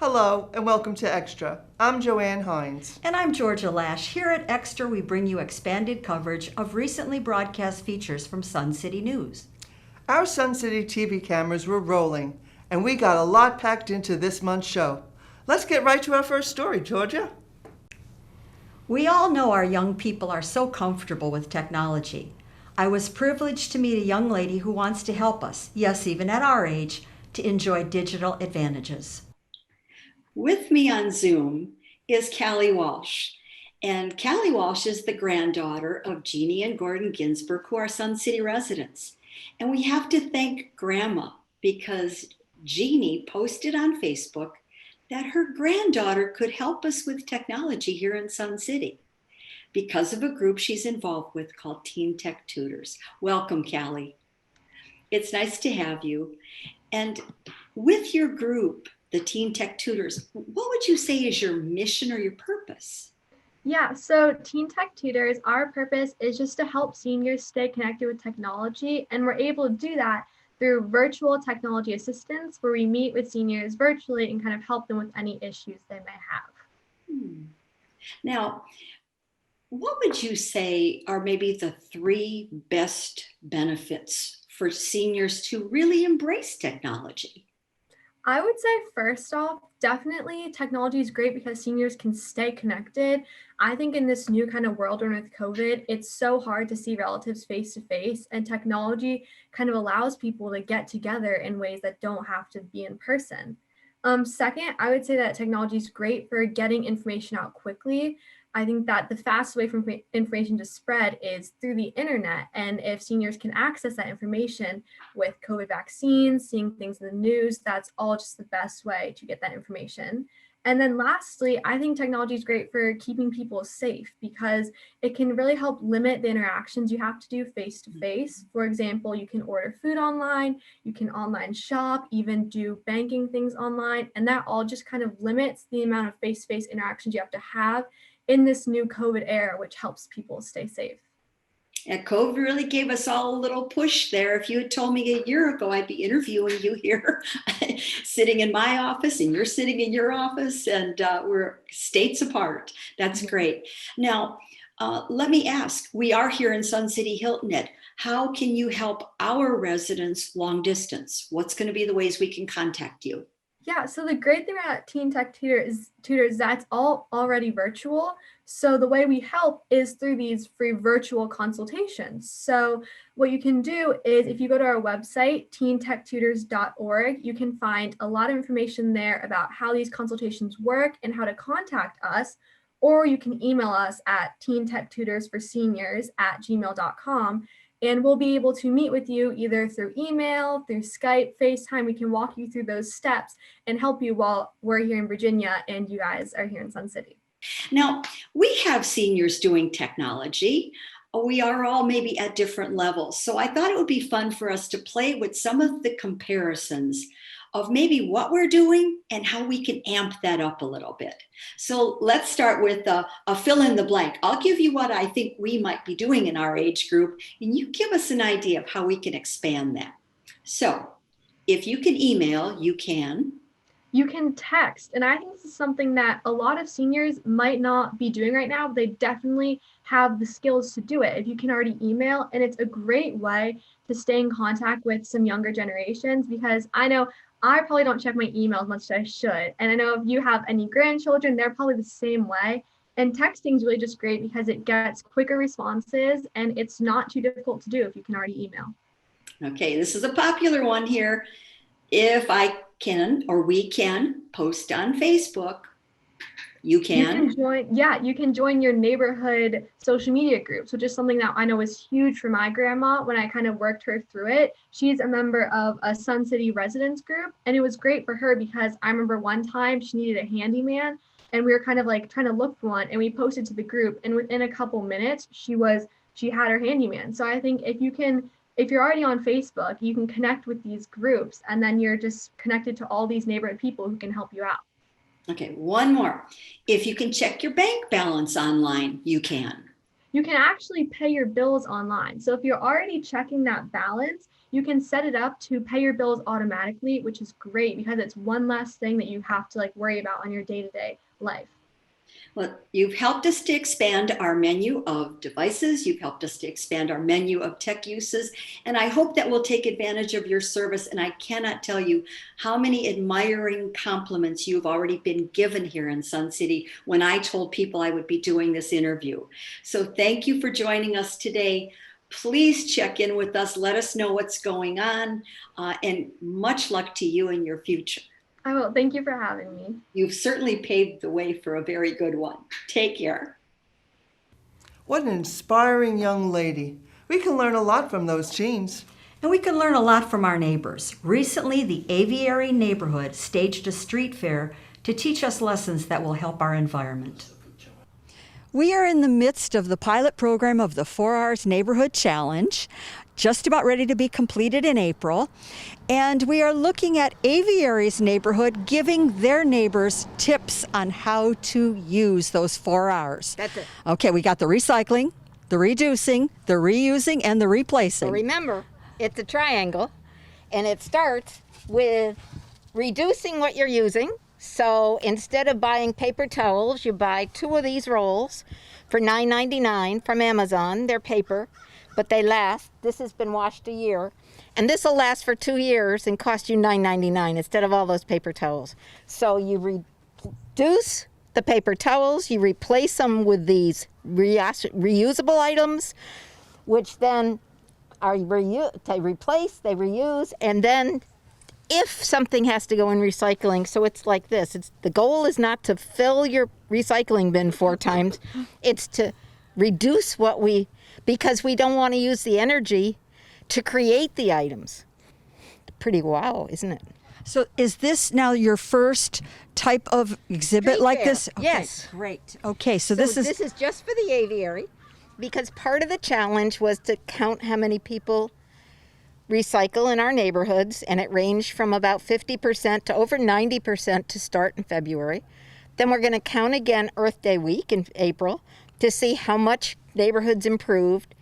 Hello and welcome to Extra. I'm Joanne Hines. And I'm Georgia Lash. Here at Extra, we bring you expanded coverage of recently broadcast features from Sun City News. Our Sun City TV cameras were rolling, and we got a lot packed into this month's show. Let's get right to our first story, Georgia. We all know our young people are so comfortable with technology. I was privileged to meet a young lady who wants to help us, yes, even at our age, to enjoy digital advantages. With me on Zoom is Callie Walsh. And Callie Walsh is the granddaughter of Jeannie and Gordon Ginsburg, who are Sun City residents. And we have to thank Grandma because Jeannie posted on Facebook that her granddaughter could help us with technology here in Sun City because of a group she's involved with called Teen Tech Tutors. Welcome, Callie. It's nice to have you. And with your group, the Teen Tech Tutors, what would you say is your mission or your purpose? Yeah, so Teen Tech Tutors, our purpose is just to help seniors stay connected with technology, and we're able to do that through virtual technology assistance, where we meet with seniors virtually and kind of help them with any issues they may have. Now, what would you say are maybe the three best benefits for seniors to really embrace technology? I would say first off, definitely technology is great because seniors can stay connected. I think in this new kind of world with COVID, it's so hard to see relatives face to face, and technology kind of allows people to get together in ways that don't have to be in person. Second, I would say that technology is great for getting information out quickly. I think that the fastest way for information to spread is through the internet. And if seniors can access that information with COVID vaccines, seeing things in the news, that's all just the best way to get that information. And then lastly, I think technology is great for keeping people safe because it can really help limit the interactions you have to do face to face. For example, you can order food online, you can online shop, even do banking things online, and that all just kind of limits the amount of face-to-face interactions you have to have in this new COVID era, which helps people stay safe. And COVID really gave us all a little push there. If you had told me a year ago, I'd be interviewing you here, sitting in my office and you're sitting in your office, and we're states apart. That's great. Now, let me ask, we are here in Sun City Hilton Head. How can you help our residents long distance? What's going to be the ways we can contact you? Yeah, so the great thing about Teen Tech Tutors, that's all already virtual. So the way we help is through these free virtual consultations. So what you can do is if you go to our website, teentechtutors.org, you can find a lot of information there about how these consultations work and how to contact us. Or you can email us at teentechtutorsforseniors@gmail.com. And we'll be able to meet with you either through email, through Skype, FaceTime. We can walk you through those steps and help you while we're here in Virginia and you guys are here in Sun City. Now, we have seniors doing technology. We are all maybe at different levels. So I thought it would be fun for us to play with some of the comparisons of maybe what we're doing and how we can amp that up a little bit. So let's start with a fill in the blank. I'll give you what I think we might be doing in our age group, and you give us an idea of how we can expand that. So if you can email, you can. You can text, and I think this is something that a lot of seniors might not be doing right now, but they definitely have the skills to do it. If you can already email, and it's a great way to stay in contact with some younger generations, because I know I probably don't check my email as much as I should. And I know if you have any grandchildren, they're probably the same way. And texting is really just great because it gets quicker responses and it's not too difficult to do if you can already email. Okay, this is a popular one here. If I can, or we can, post on Facebook, you can. You can join your neighborhood social media groups, which is something that I know is huge for my grandma when I kind of worked her through it. She's a member of a Sun City residents group, and it was great for her because I remember one time she needed a handyman, and we were kind of like trying to look for one, and we posted to the group, and within a couple minutes, she had her handyman. So I think if you're already on Facebook, you can connect with these groups, and then you're just connected to all these neighborhood people who can help you out. Okay, one more. If you can check your bank balance online, you can. You can actually pay your bills online. So if you're already checking that balance, you can set it up to pay your bills automatically, which is great because it's one less thing that you have to like worry about on your day-to-day life. Well, you've helped us to expand our menu of devices. You've helped us to expand our menu of tech uses. And I hope that we'll take advantage of your service. And I cannot tell you how many admiring compliments you've already been given here in Sun City when I told people I would be doing this interview. So thank you for joining us today. Please check in with us. Let us know what's going on. And much luck to you in your future. I will. Thank you for having me. You've certainly paved the way for a very good one. Take care. What an inspiring young lady. We can learn a lot from those teens. And we can learn a lot from our neighbors. Recently, the Aviary neighborhood staged a street fair to teach us lessons that will help our environment. We are in the midst of the pilot program of the 4 Hours Neighborhood Challenge, just about ready to be completed in April. And we are looking at Aviary's neighborhood, giving their neighbors tips on how to use those 4 hours. That's it. Okay, we got the recycling, the reducing, the reusing, and the replacing. So remember, it's a triangle, and it starts with reducing what you're using. So instead of buying paper towels, you buy 2 of these rolls for $9.99 from Amazon. They're paper, but they last. This has been washed a year. And this will last for 2 years and cost you $9.99 instead of all those paper towels. So you reduce the paper towels, you replace them with these reusable items, which then are they replace, they reuse, and then if something has to go in recycling, so it's like this. The goal is not to fill your recycling bin 4 times. It's to reduce because we don't want to use the energy to create the items. Pretty wow, isn't it? So is this now your first type of exhibit Street like fair. this? Okay, Yes. Great. Okay, so This this is... is just for the aviary, because part of the challenge was to count how many people recycle in our neighborhoods, and it ranged from about 50% to over 90% to start in February. Then we're going to count again Earth Day week in April to see how much neighborhoods improved.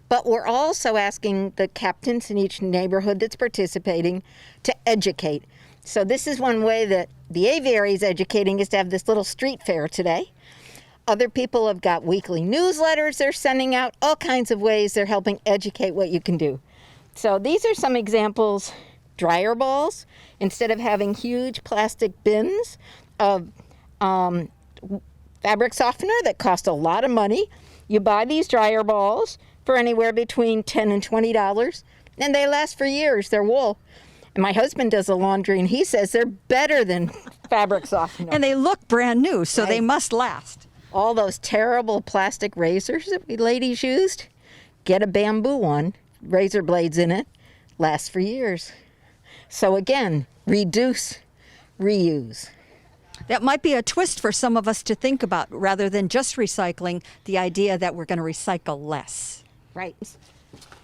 But we're also asking the captains in each neighborhood that's participating to educate. So this is one way that the aviary is educating, is to have this little street fair today. Other people have got weekly newsletters they're sending out, all kinds of ways they're helping educate what you can do. So these are some examples. Dryer balls, instead of having huge plastic bins of fabric softener that cost a lot of money, you buy these dryer balls for anywhere between $10 and $20, and they last for years. They're wool. And my husband does the laundry, and he says they're better than fabric softener. And they look brand new, so they must last. All those terrible plastic razors that we ladies used, get a bamboo one, razor blades in it, lasts for years. So again, reduce, reuse. That might be a twist for some of us to think about, rather than just recycling, the idea that we're going to recycle less. Right.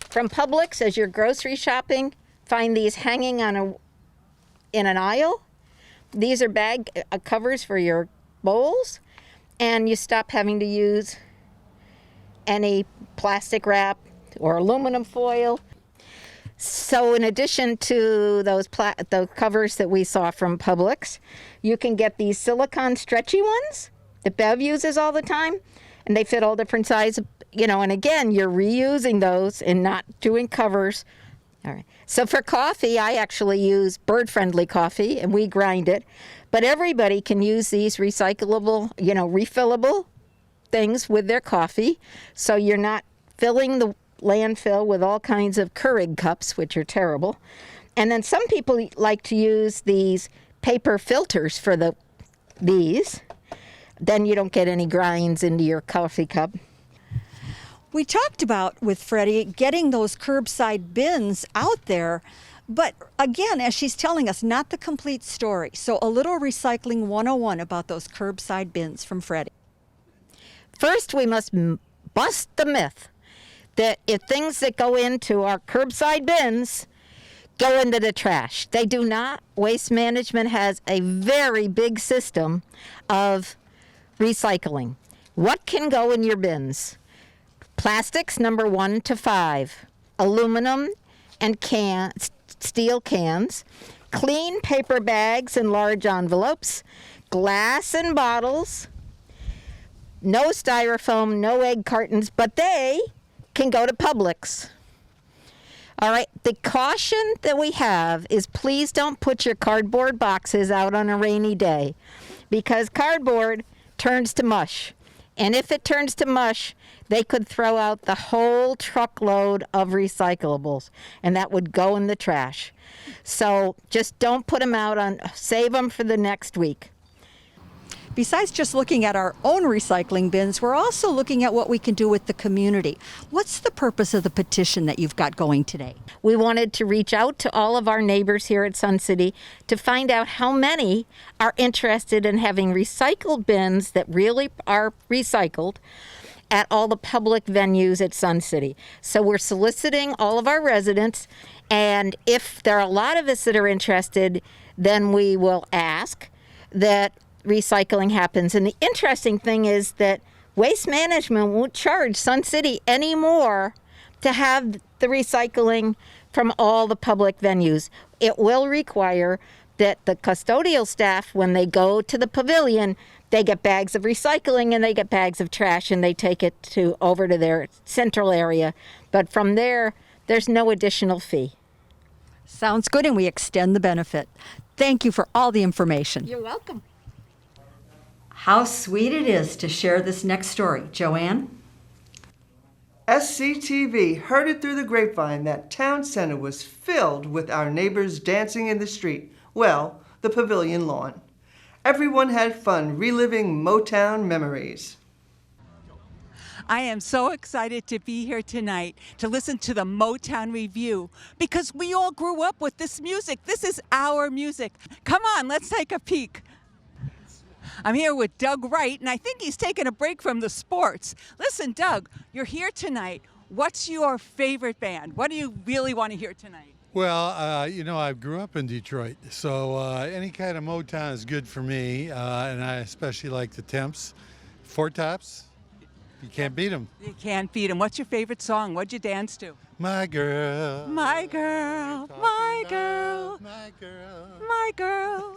From Publix, as you're grocery shopping, find these hanging in an aisle. These are bag covers for your bowls, and you stop having to use any plastic wrap or aluminum foil. So in addition to those covers that we saw from Publix, you can get these silicone stretchy ones that Bev uses all the time, and they fit all different sizes, and again, you're reusing those and not doing covers. All right. So for coffee, I actually use bird-friendly coffee, and we grind it. But everybody can use these recyclable, refillable things with their coffee, so you're not filling the landfill with all kinds of Keurig cups, which are terrible. And then some people like to use these paper filters for these. Then you don't get any grinds into your coffee cup. We talked about, with Freddie, getting those curbside bins out there. But again, as she's telling us, not the complete story. So a little recycling 101 about those curbside bins from Freddie. First, we must bust the myth that if things that go into our curbside bins go into the trash. They do not. Waste Management has a very big system of recycling. What can go in your bins? Plastics, number 1 to 5. Aluminum and steel cans, clean paper bags and large envelopes, glass and bottles, no styrofoam, no egg cartons, but they can go to Publix. All right, the caution that we have is please don't put your cardboard boxes out on a rainy day because cardboard turns to mush. And if it turns to mush, they could throw out the whole truckload of recyclables, and that would go in the trash. So just don't put them out save them for the next week. Besides just looking at our own recycling bins, we're also looking at what we can do with the community. What's the purpose of the petition that you've got going today? We wanted to reach out to all of our neighbors here at Sun City to find out how many are interested in having recycled bins that really are recycled at all the public venues at Sun City. So we're soliciting all of our residents, and if there are a lot of us that are interested, then we will ask that recycling happens. And the interesting thing is that Waste Management won't charge Sun City anymore to have the recycling from all the public venues. It will require that the custodial staff, when they go to the pavilion, they get bags of recycling and they get bags of trash and they take it over to their central area. But from there, there's no additional fee. Sounds good, and we extend the benefit. Thank you for all the information. You're welcome. How sweet it is to share this next story. Joanne? SCTV heard it through the grapevine that town center was filled with our neighbors dancing in the street. Well, the pavilion lawn. Everyone had fun reliving Motown memories. I am so excited to be here tonight to listen to the Motown Review because we all grew up with this music. This is our music. Come on, let's take a peek. I'm here with Doug Wright, and I think he's taking a break from the sports. Listen, Doug, you're here tonight. What's your favorite band? What do you really want to hear tonight? Well, I grew up in Detroit, so any kind of Motown is good for me, and I especially like the Temps. Four Tops, you can't beat them. You can't beat them. What's your favorite song? What'd you dance to? My girl. My girl, my girl, My girl. my girl.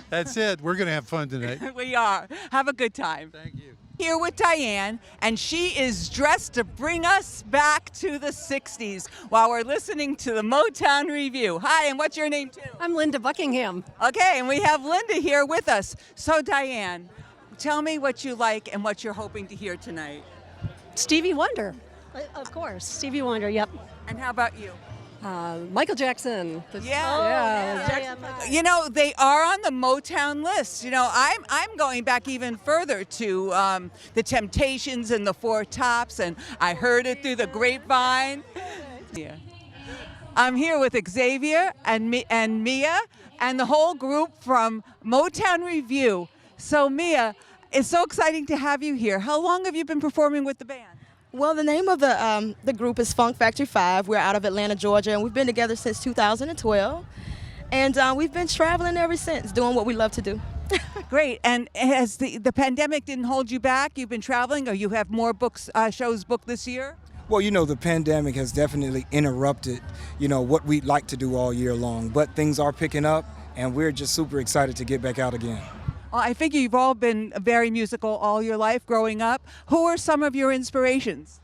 That's it. We're going to have fun tonight. We are. Have a good time. Thank you. Here with Diane, and she is dressed to bring us back to the 60s while we're listening to the Motown Review. Hi, and what's your name too? I'm Linda Buckingham. Okay, and we have Linda here with us. So Diane, tell me what you like and what you're hoping to hear tonight. Stevie Wonder. Of course, Stevie Wonder, yep. And how about you? Michael Jackson. Yeah. You know, they are on the Motown list. You know, I'm going back even further to the Temptations and the Four Tops, and I heard it through the grapevine. Yeah. I'm here with Xavier and Mia and the whole group from Motown Review. So Mia, it's so exciting to have you here. How long have you been performing with the band? Well, the name of the group is Funk Factory 5. We're out of Atlanta, Georgia, and we've been together since 2012. And we've been traveling ever since, doing what we love to do. Great. And has the pandemic didn't hold you back? You've been traveling, or you have more shows booked this year? Well, the pandemic has definitely interrupted, what we'd like to do all year long. But things are picking up, and we're just super excited to get back out again. Well, I figure you've all been very musical all your life growing up. Who are some of your inspirations?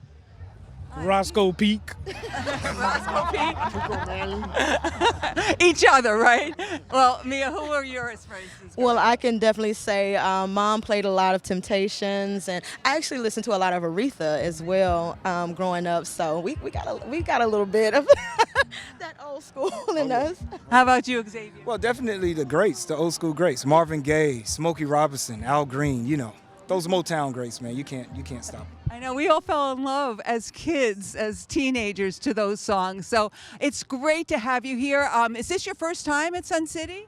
Roscoe Peak. Roscoe Peak. Each other, right? Well, Mia, who are your inspirations? Well, I can definitely say Mom played a lot of Temptations, and I actually listened to a lot of Aretha as well growing up. So we got a little bit of that old school in us. How about you, Xavier? Well, definitely the greats, the old school greats. Marvin Gaye, Smokey Robinson, Al Green, those Motown greats, man. You can't stop them. I know we all fell in love as kids, as teenagers, to those songs. So it's great to have you here. Is this your first time at Sun City?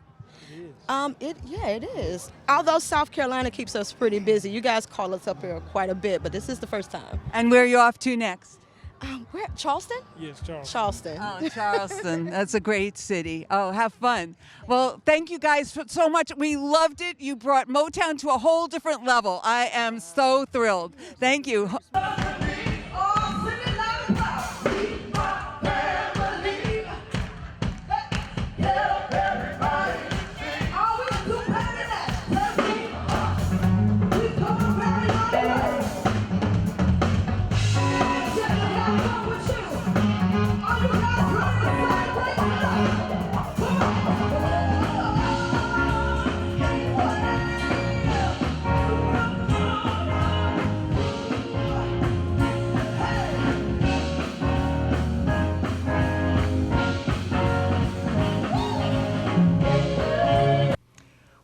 It is. Although South Carolina keeps us pretty busy. You guys call us up here quite a bit, but this is the first time. And where are you off to next? Where? Charleston? Yes, Charles. Charleston. Oh, Charleston. That's a great city. Oh, have fun. Well, thank you guys so much. We loved it. You brought Motown to a whole different level. I am so thrilled. Thank you.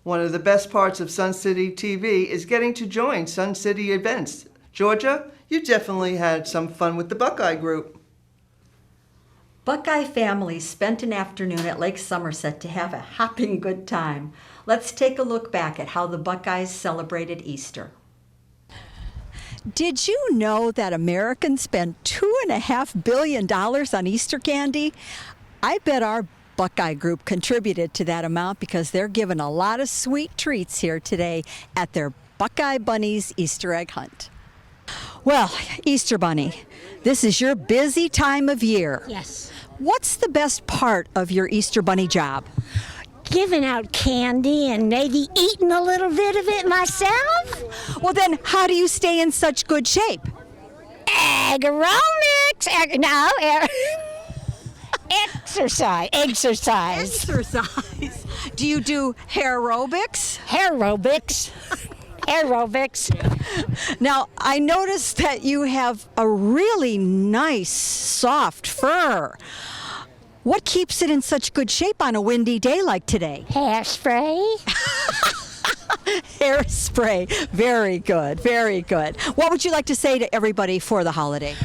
One of the best parts of Sun City TV is getting to join Sun City events. Georgia, you definitely had some fun with the Buckeye group. Buckeye families spent an afternoon at Lake Somerset to have a hopping good time. Let's take a look back at how the Buckeyes celebrated Easter. Did you know that Americans spend $2.5 billion on Easter candy? I bet our Buckeye group contributed to that amount because they're given a lot of sweet treats here today at their Buckeye Bunnies Easter egg hunt. Well, Easter Bunny, this is your busy time of year. Yes. What's the best part of your Easter Bunny job? Giving out candy and maybe eating a little bit of it myself. Well, then, how do you stay in such good shape? Exercise. Exercise. Do you do aerobics? Aerobics. Now, I noticed that you have a really nice, soft fur. What keeps it in such good shape on a windy day like today? Hairspray. Hairspray. Very good, very good. What would you like to say to everybody for the holiday?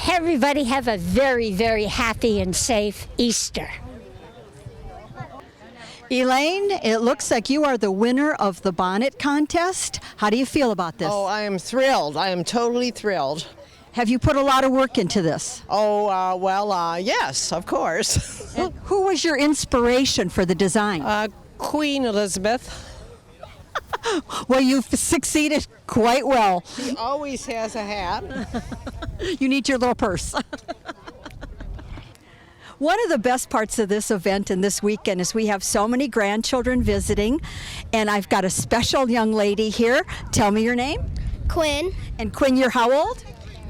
Everybody have a very, very happy and safe Easter. Elaine, it looks like you are the winner of the bonnet contest. How do you feel about this? Oh, I am thrilled. I am totally thrilled. Have you put a lot of work into this? Oh, yes, of course. And who was your inspiration for the design? Queen Elizabeth. Well, you've succeeded quite well. She always has a hat. You need your little purse. One of the best parts of this event and this weekend is we have so many grandchildren visiting, and I've got a special young lady here. Tell me your name. Quinn. And Quinn, you're how old?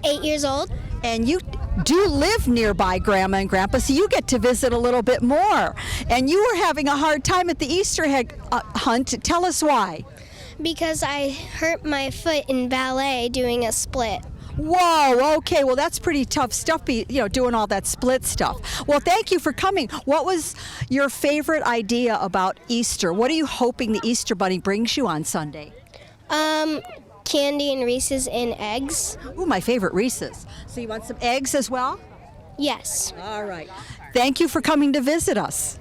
8 years old. And you do live nearby Grandma and Grandpa, so you get to visit a little bit more. And you were having a hard time at the Easter egg hunt. Tell us why. Because I hurt my foot in ballet doing a split. Whoa, okay, well that's pretty tough stuff, doing all that split stuff. Well, thank you for coming. What was your favorite idea about Easter? What are you hoping the Easter Bunny brings you on Sunday? Candy and Reese's and eggs. Ooh, my favorite, Reese's. So you want some eggs as well? Yes. All right. Thank you for coming to visit us.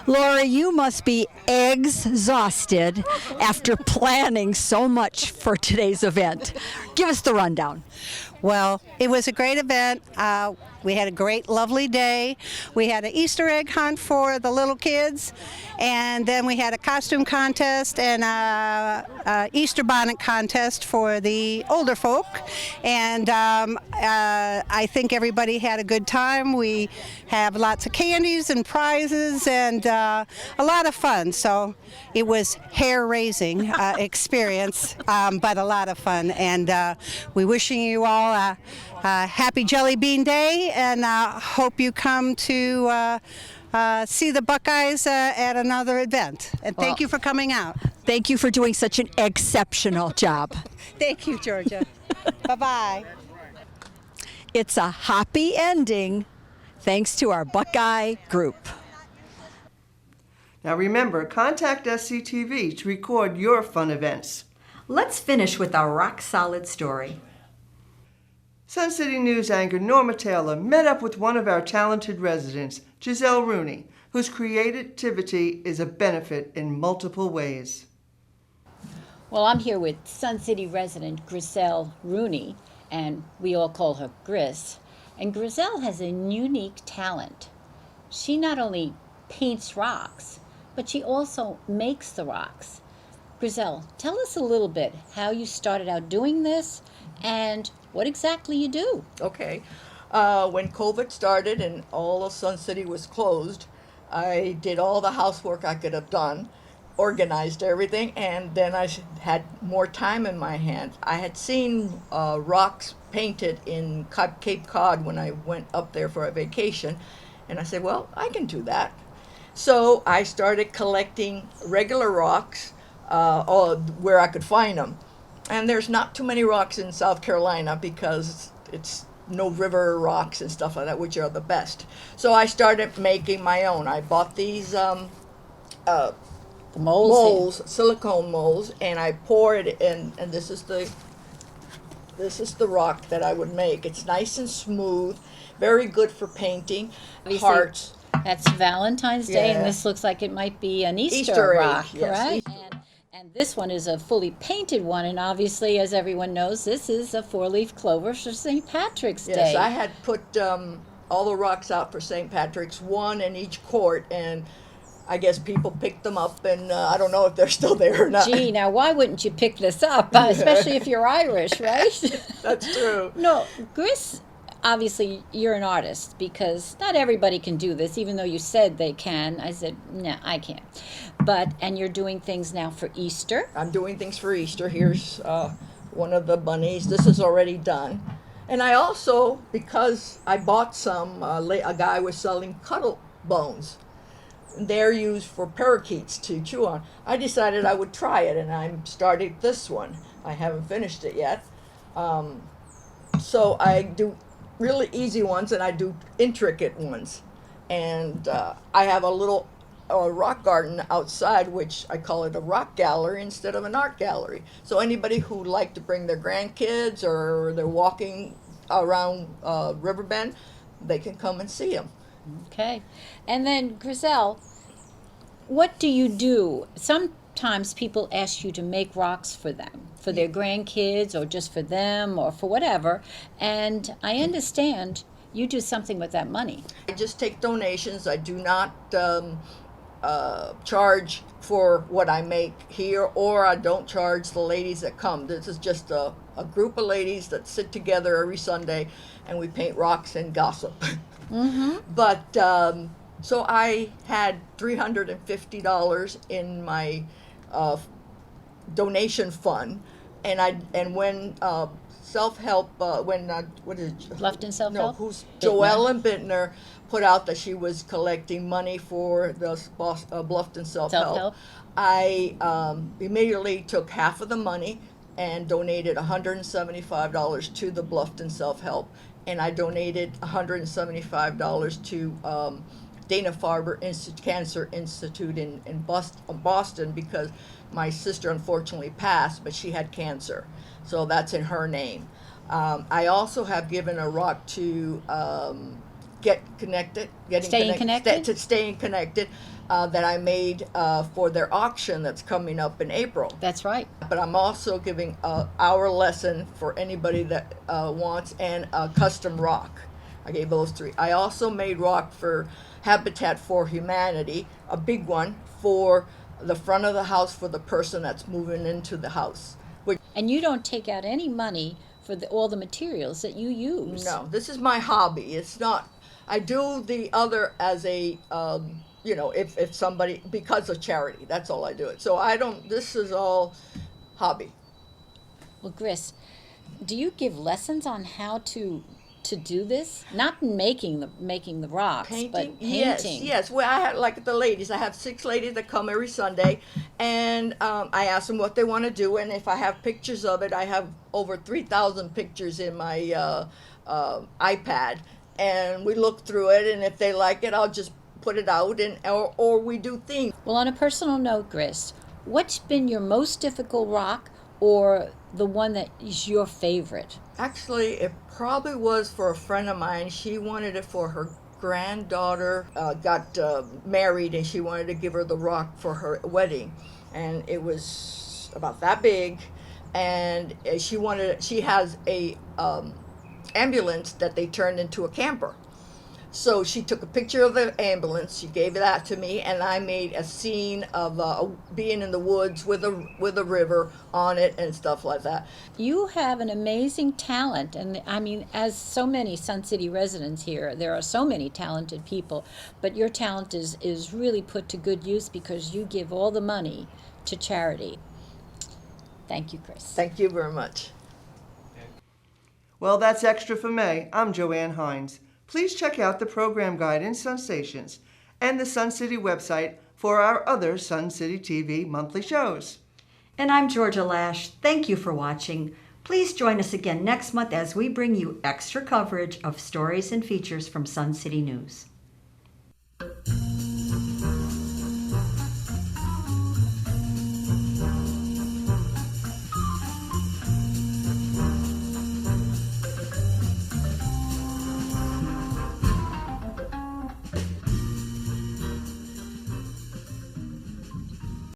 Laura, you must be exhausted after planning so much for today's event. Give us the rundown. Well, it was a great event. We had a great, lovely day. We had an Easter egg hunt for the little kids, and then we had a costume contest and a Easter bonnet contest for the older folk. And I think everybody had a good time. We have lots of candies and prizes and a lot of fun. So it was hair-raising experience, but a lot of fun. And we're wishing you all a happy Jelly Bean Day, and hope you come to see the Buckeyes at another event. And thank you for coming out. Thank you for doing such an exceptional job. Thank you, Georgia. Bye-bye. It's a happy ending thanks to our Buckeye group. Now remember, contact SCTV to record your fun events. Let's finish with our rock-solid story. Sun City News anchor Norma Taylor met up with one of our talented residents, Giselle Rooney, whose creativity is a benefit in multiple ways. Well, I'm here with Sun City resident Giselle Rooney, and we all call her Gris. And Giselle has a unique talent. She not only paints rocks, but she also makes the rocks. Giselle, tell us a little bit how you started out doing this and what exactly you do. Okay. When COVID started and all of Sun City was closed, I did all the housework I could have done, organized everything, and then I had more time in my hands. I had seen rocks painted in Cape Cod when I went up there for a vacation, and I said, well, I can do that. So I started collecting regular rocks where I could find them. And there's not too many rocks in South Carolina because it's no river rocks and stuff like that, which are the best. So I started making my own. I bought these the molds, silicone molds, and I pour it in, and this is the rock that I would make. It's nice and smooth, very good for painting. Obviously, Hearts. That's Valentine's Day, and Yeah. this looks like it might be an Easter egg, rock, yes, right? Easter. And this one is a fully painted one, and obviously, as everyone knows, this is a 4-leaf clover for St. Patrick's Yes, Day. I had put all the rocks out for St. Patrick's, one in each court, and I guess people picked them up, and I don't know if they're still there or not. Gee, now why wouldn't you pick this up, especially if you're Irish, right? That's true. No, Gris, obviously you're an artist, because not everybody can do this, even though you said they can. I said, no, I can't. And you're doing things now for Easter. I'm doing things for Easter. Here's one of the bunnies. This is already done. And I also, because I bought some, a guy was selling cuttle bones. They're used for parakeets to chew on. I decided I would try it, and I started this one. I haven't finished it yet. So I do really easy ones, and I do intricate ones. And I have a little rock garden outside, which I call it a rock gallery instead of an art gallery. So anybody who like to bring their grandkids or they're walking around Riverbend, they can come and see them. Okay. And then, Griselle, what do you do? Sometimes people ask you to make rocks for them, for their grandkids or just for them or for whatever. And I understand you do something with that money. I just take donations. I do not charge for what I make here, or I don't charge the ladies that come. This is just a group of ladies that sit together every Sunday, and we paint rocks and gossip. Mm-hmm. But so I had $350 in my donation fund, and when self-help, what is it? Bluffton Self-Help? No, Joellen Bittner put out that she was collecting money for the Bluffton Self-Help. I immediately took half of the money and donated $175 to the Bluffton Self-Help, and I donated $175 to Dana-Farber Cancer Institute in Boston, because my sister unfortunately passed, but she had cancer, so that's in her name. I also have given a rock to Staying Connected, that I made for their auction that's coming up in April. That's right. But I'm also giving our lesson for anybody that wants, and a custom rock. I gave those 3. I also made rock for Habitat for Humanity, a big one for the front of the house for the person that's moving into the house. And you don't take out any money for all the materials that you use. No, this is my hobby. It's not, I do the other as a, if somebody, because of charity, that's all I do it. So this is all hobby. Well, Gris, do you give lessons on how to do this? Not making the rocks, but painting. Yes. Well, I have, like the ladies, I have 6 ladies that come every Sunday, and I ask them what they want to do, and if I have pictures of it, I have over 3,000 pictures in my iPad, and we look through it, and if they like it, I'll just put it out, or we do themes. Well, on a personal note, Gris, what's been your most difficult rock, or the one that is your favorite? Actually, it probably was for a friend of mine. She wanted it for her granddaughter, got married, and she wanted to give her the rock for her wedding. And it was about that big, and she has a ambulance that they turned into a camper. So she took a picture of the ambulance, she gave that to me, and I made a scene of being in the woods with a river on it and stuff like that. You have an amazing talent, and I mean, as so many Sun City residents here, there are so many talented people, but your talent is really put to good use because you give all the money to charity. Thank you, Chris. Thank you very much. Well, that's Extra for May. I'm Joanne Hines. Please check out the program guide in Sun Stations and the Sun City website for our other Sun City TV monthly shows. And I'm Georgia Lash. Thank you for watching. Please join us again next month as we bring you extra coverage of stories and features from Sun City News.